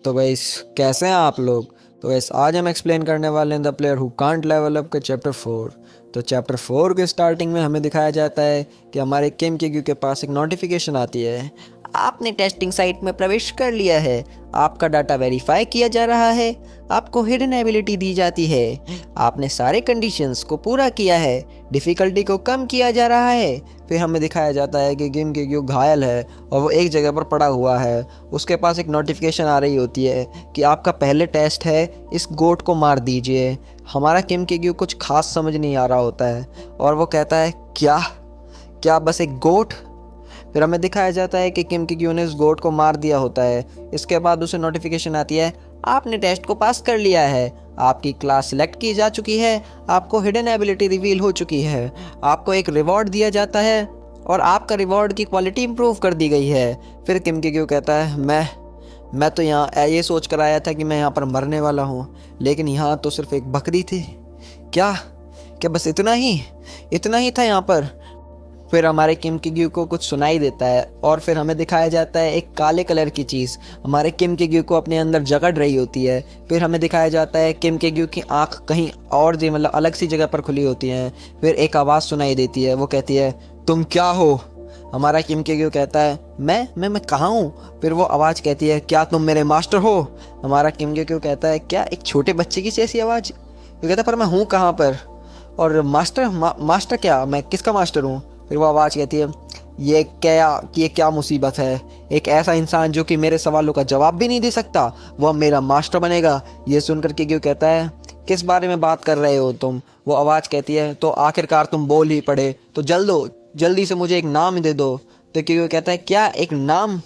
तो गाइस कैसे हैं आप लोग। तो गाइस आज हम एक्सप्लेन करने वाले हैं the player who can't level up के चैप्टर 4। तो चैप्टर 4 के स्टार्टिंग में हमें दिखाया जाता है कि हमारे किम केग्यू के पास एक नोटिफिकेशन आती है। आपने टेस्टिंग साइट में प्रवेश कर लिया है, आपका डाटा वेरीफाई किया जा रहा है, आपको हिडन एबिलिटी दी जाती है, आपने सारे कंडीशंस को पूरा किया है, डिफ़िकल्टी को कम किया जा रहा है। फिर हमें दिखाया जाता है कि किम केग्यू घायल है और वो एक जगह पर पड़ा हुआ है। उसके पास एक नोटिफिकेशन आ रही होती है कि आपका पहले टेस्ट है, इस गोट को मार दीजिए। हमारा किम केग्यू कुछ खास समझ नहीं आ रहा होता है और वो कहता है क्या क्या बस एक गोट। फिर हमें दिखाया जाता है कि किम केग्यू ने उस गोट को मार दिया होता है। इसके बाद उसे नोटिफिकेशन आती है, आपने टेस्ट को पास कर लिया है, आपकी क्लास सेलेक्ट की जा चुकी है, आपको हिडन एबिलिटी रिवील हो चुकी है, आपको एक रिवॉर्ड दिया जाता है और आपका रिवॉर्ड की क्वालिटी इंप्रूव कर दी गई है। फिर किम केग्यू कहता है, मैं तो यहाँ ये सोच कर आया था कि मैं यहाँ पर मरने वाला हूँ, लेकिन यहाँ तो सिर्फ एक बकरी थी। क्या क्या बस इतना ही था यहाँ पर। फिर हमारे किम केग्यू को कुछ सुनाई देता है और फिर हमें दिखाया जाता है एक काले कलर की चीज़ हमारे किम केग्यू को अपने अंदर जकड़ रही होती है। फिर हमें दिखाया जाता है किम केग्यू की आंख कहीं और मतलब अलग सी जगह पर खुली होती हैं। फिर एक आवाज़ सुनाई देती है, वो कहती है, तुम क्या हो। हमारा किम केग्यू कहता है, मैं कहाँ हूँ। फिर वो आवाज़ कहती है, क्या तुम मेरे मास्टर हो। हमारा किम केग्यू कहता है, क्या एक छोटे बच्चे की जैसी आवाज़। वो कहता है, पर मैं हूँ कहाँ पर और मास्टर क्या, मैं किसका मास्टर हूँ। फिर वो आवाज़ कहती है, ये क्या मुसीबत है, एक ऐसा इंसान जो कि मेरे सवालों का जवाब भी नहीं दे सकता, वह मेरा मास्टर बनेगा। ये सुनकर के क्यों कहता है, किस बारे में बात कर रहे हो तुम। वो आवाज़ कहती है, तो आखिरकार तुम बोल ही पड़े, तो जल्दी से मुझे एक नाम दे दो। तो क्यों कहता है, क्या एक नाम।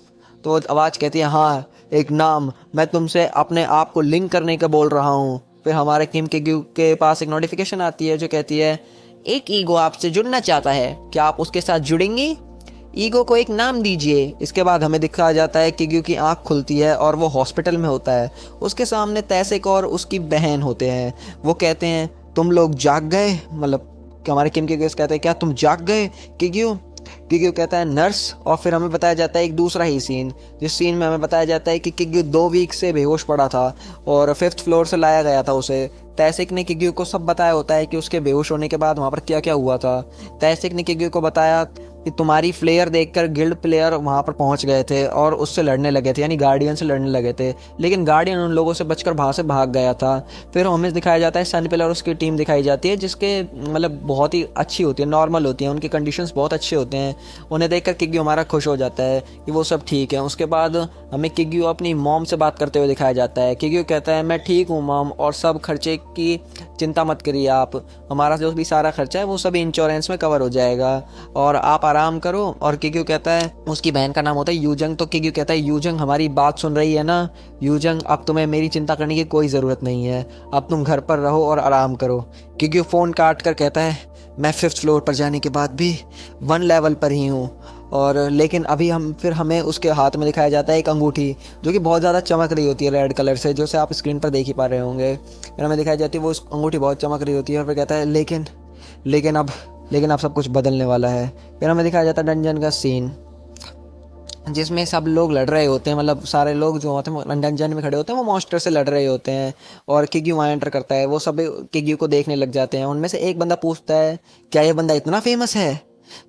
तो वो आवाज़ कहती है, हाँ एक नाम, मैं तुमसे अपने आप को लिंक करने का बोल रहा हूँ। फिर हमारे किम के पास एक नोटिफिकेशन आती है जो कहती है, एक ईगो आपसे जुड़ना चाहता है, क्या आप उसके साथ जुड़ेंगी। ईगो को एक नाम दीजिए। इसके बाद हमें दिखाया जाता है कि की आंख खुलती है और वो हॉस्पिटल में होता है। उसके सामने तैसिक और उसकी बहन होते हैं। वो कहते हैं, तुम लोग जाग गए, मतलब हमारे किम के कहते हैं, क्या तुम जाग गए किग्यू कहता है, नर्स। और फिर हमें बताया जाता है एक दूसरा ही सीन, जिस सीन में हमें बताया जाता है कि किग्यू 2 वीक से बेहोश पड़ा था और 5th फ्लोर से लाया गया था उसे। तैसिक ने किग्यू को सब बताया होता है कि उसके बेहोश होने के बाद वहाँ पर क्या क्या हुआ था। तैसिक ने किग्यू को बताया कि तुम्हारी फ्लेयर देखकर गिल्ड प्लेयर वहाँ पर पहुँच गए थे और उससे लड़ने लगे थे, यानी गार्डियन से लड़ने लगे थे, लेकिन गार्डियन उन लोगों से बचकर वहाँ से भाग गया था। फिर हमें दिखाया जाता है सन पिलर और उसकी टीम दिखाई जाती है, जिसके मतलब बहुत ही अच्छी होती है, नॉर्मल होती है, उनके कंडीशंस बहुत अच्छे होते हैं। उन्हें देखकर किग्यू हमारा खुश हो जाता है कि वो सब ठीक है। उसके बाद हमें किग्यू अपनी मॉम से बात करते हुए दिखाया जाता है। किग्यू कहता है, मैं ठीक हूँ मॉम, और सब खर्चे की चिंता मत करिए आप, हमारा जो भी सारा खर्चा है वो सभी इंश्योरेंस में कवर हो जाएगा और आप आराम करो। और किग्यू कहता है, उसकी बहन का नाम होता है यूजंग। तो किग्यू कहता है, यूजंग हमारी बात सुन रही है ना। यूजंग, अब तुम्हें मेरी चिंता करने की कोई ज़रूरत नहीं है, अब तुम घर पर रहो और आराम करो। किग्यू फ़ोन काट कर कहता है, मैं 5th फ्लोर पर जाने के बाद भी 1 लेवल पर ही हूँ। और लेकिन अभी हमें उसके हाथ में दिखाया जाता है एक अंगूठी जो कि बहुत ज़्यादा चमक रही होती है रेड कलर से, जैसे आप स्क्रीन पर देख ही पा रहे होंगे। फिर हमें दिखाई जाती है वो अंगूठी बहुत चमक रही होती है और फिर कहता है, लेकिन अब सब कुछ बदलने वाला है। फिर हमें दिखाया जाता है डंजन का सीन, जिसमें सब लोग लड़ रहे होते हैं, मतलब सारे लोग जो होते हैं डंजन में खड़े होते हैं वो मॉन्स्टर से लड़ रहे होते हैं। और किग्यू वहाँ एंटर करता है, वो सब किग्यू को देखने लग जाते हैं। उनमें से एक बंदा पूछता है, क्या ये बंदा इतना फेमस है।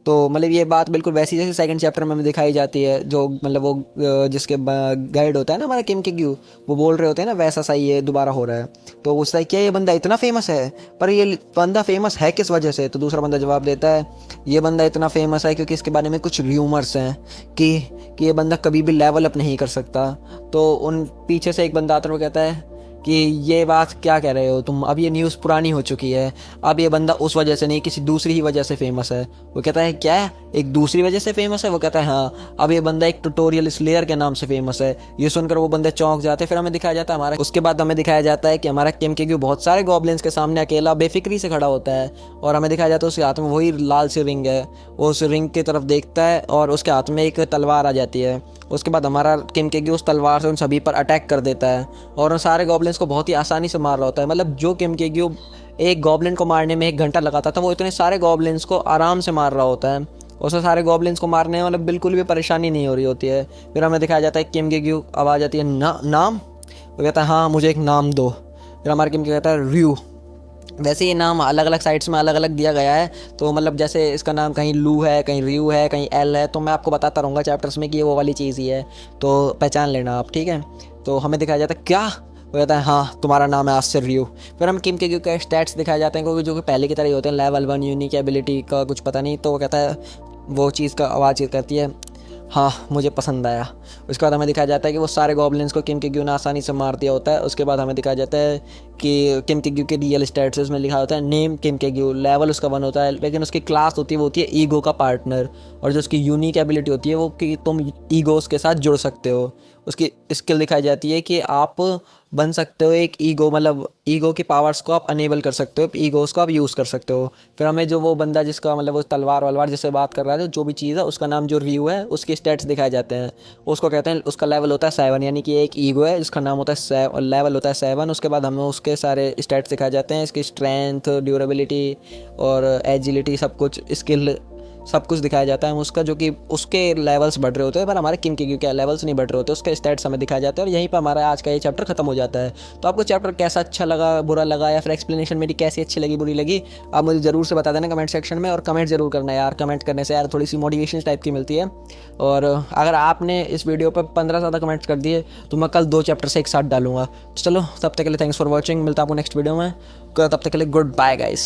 तो मतलब ये बात बिल्कुल वैसी जैसे सेकंड चैप्टर में हमें दिखाई जाती है, जो मतलब वो जिसके गाइड होता है ना हमारा किम किग्यू, वो बोल रहे होते हैं ना, वैसा सा ये दोबारा हो रहा है। तो उससे क्या ये बंदा इतना फेमस है, पर ये बंदा फेमस है किस वजह से। तो दूसरा बंदा जवाब देता है, ये बंदा इतना फेमस है क्योंकि इसके बारे में कुछ र्यूमर्स हैं कि ये बंदा कभी भी लेवल अप नहीं कर सकता। तो उन पीछे से एक बंदा आता है, वो कहता है कि ये बात क्या कह रहे हो तुम, अब ये न्यूज़ पुरानी हो चुकी है, अब ये बंदा उस वजह से नहीं किसी दूसरी ही वजह से फेमस है। वो कहता है, क्या एक दूसरी वजह से फेमस है। वो कहता है, हाँ, अब ये बंदा एक ट्यूटोरियल स्लेयर के नाम से फेमस है। ये सुनकर वो बंदे चौंक जाते हैं। फिर हमें दिखाया जाता है उसके बाद हमें दिखाया जाता है कि हमारा किम केग्यू बहुत सारे गॉब्लिन्स के सामने अकेला बेफिक्री से खड़ा होता है और हमें दिखाया जाता है उसके हाथ में वही लाल सी रिंग है। वो उस रिंग की तरफ देखता है और उसके हाथ में एक तलवार आ जाती है। उसके बाद हमारा किम केग्यू उस तलवार से उन सभी पर अटैक कर देता है और उन सारे गॉब्लिन्स को बहुत ही आसानी से मार रहा होता है। मतलब जो किम केग्यू एक गॉब्लिन को मारने में 1 घंटा लगाता था, वो इतने सारे गॉब्लिन्स को आराम से मार रहा होता है। उसे सारे गॉब्लिन्स को मारने में मतलब बिल्कुल भी परेशानी नहीं हो रही होती है। फिर हमें दिखाया जाता है किम केग्यू, आवाज़ आती है, नाम। वो कहता है हाँ मुझे एक नाम दो। फिर हमारा किम कहता है रियू। वैसे ये नाम अलग अलग साइट्स में अलग अलग दिया गया है, तो मतलब जैसे इसका नाम कहीं लू है, कहीं रियू है, कहीं एल है, तो मैं आपको बताता रहूँगा चैप्टर्स में कि ये वो वाली चीज़ ही है, तो पहचान लेना आप, ठीक है। तो हमें दिखाया जाता है क्या, वो कहता है हाँ तुम्हारा नाम है आज से रियू। फिर हम किम के क्यू के स्टैट्स दिखाए जाते हैं, क्योंकि जो कि पहले की तरह ही होते हैं, लेवल 1 यूनिक एबिलिटी का कुछ पता नहीं, तो वो कहता है वो चीज़ का आवाज़ करती है हाँ मुझे पसंद आया। उसके बाद हमें दिखाया जाता है कि वो सारे गॉब्लिन्स को किम किग्यू ने आसानी से मार दिया होता है। उसके बाद हमें दिखाया जाता है कि किम किग्यू के रियल स्टेटस में लिखा होता है नेम किम किग्यू, लेवल उसका 1 होता है, लेकिन उसकी क्लास होती है वो होती है ईगो का पार्टनर। और जो उसकी यूनिक एबिलिटी होती है वो कि तुम ईगोस के साथ जुड़ सकते हो। उसकी स्किल दिखाई जाती है कि आप बन सकते हो एक ईगो, मतलब ईगो की पावर्स को आप अनेबल कर सकते हो, ईगोस को आप यूज़ कर सकते हो। फिर हमें जो वो बंदा जिसका मतलब वो तलवार वलवार जिससे बात कर रहा है, जो भी चीज़ है उसका नाम जो रियू है, उसके स्टेट्स दिखाए जाते हैं। उसको कहते हैं, उसका लेवल होता है 7, यानी कि एक ईगो है जिसका नाम होता है लेवल होता है 7। उसके बाद हमें उसके सारे स्टेट्स दिखाए जाते हैं, इसकी स्ट्रेंथ, ड्यूरेबिलिटी और एजिलिटी, सब कुछ स्किल सब कुछ दिखाया जाता है उसका, जो कि उसके लेवल्स बढ़ रहे होते हैं, पर हमारे किम किग्यू के लेवल्स नहीं बढ़ रहे होते, उसके स्टैट्स हमें दिखाया जाता है। और यहीं पर हमारा आज का ये चैप्टर खत्म हो जाता है। तो आपको चैप्टर कैसा अच्छा लगा, बुरा लगा, या फिर एक्सप्लेनेशन मेरी कैसी अच्छी लगी, बुरी लगी, आप मुझे ज़रूर से बता देना कमेंट सेक्शन में। और कमेंट ज़रूर करना यार, कमेंट करने से यार थोड़ी सी मोटिवेशन टाइप की मिलती है। और अगर आपने इस वीडियो पर 15 ज़्यादा कमेंट्स कर दिए तो मैं कल 2 चैप्टर से एक साथ डालूंगा। तो चलो तब तक के लिए थैंक्स फॉर वॉचिंग, मिलता आपको नेक्स्ट वीडियो में। तब तक के लिए गुड बाय गाइस।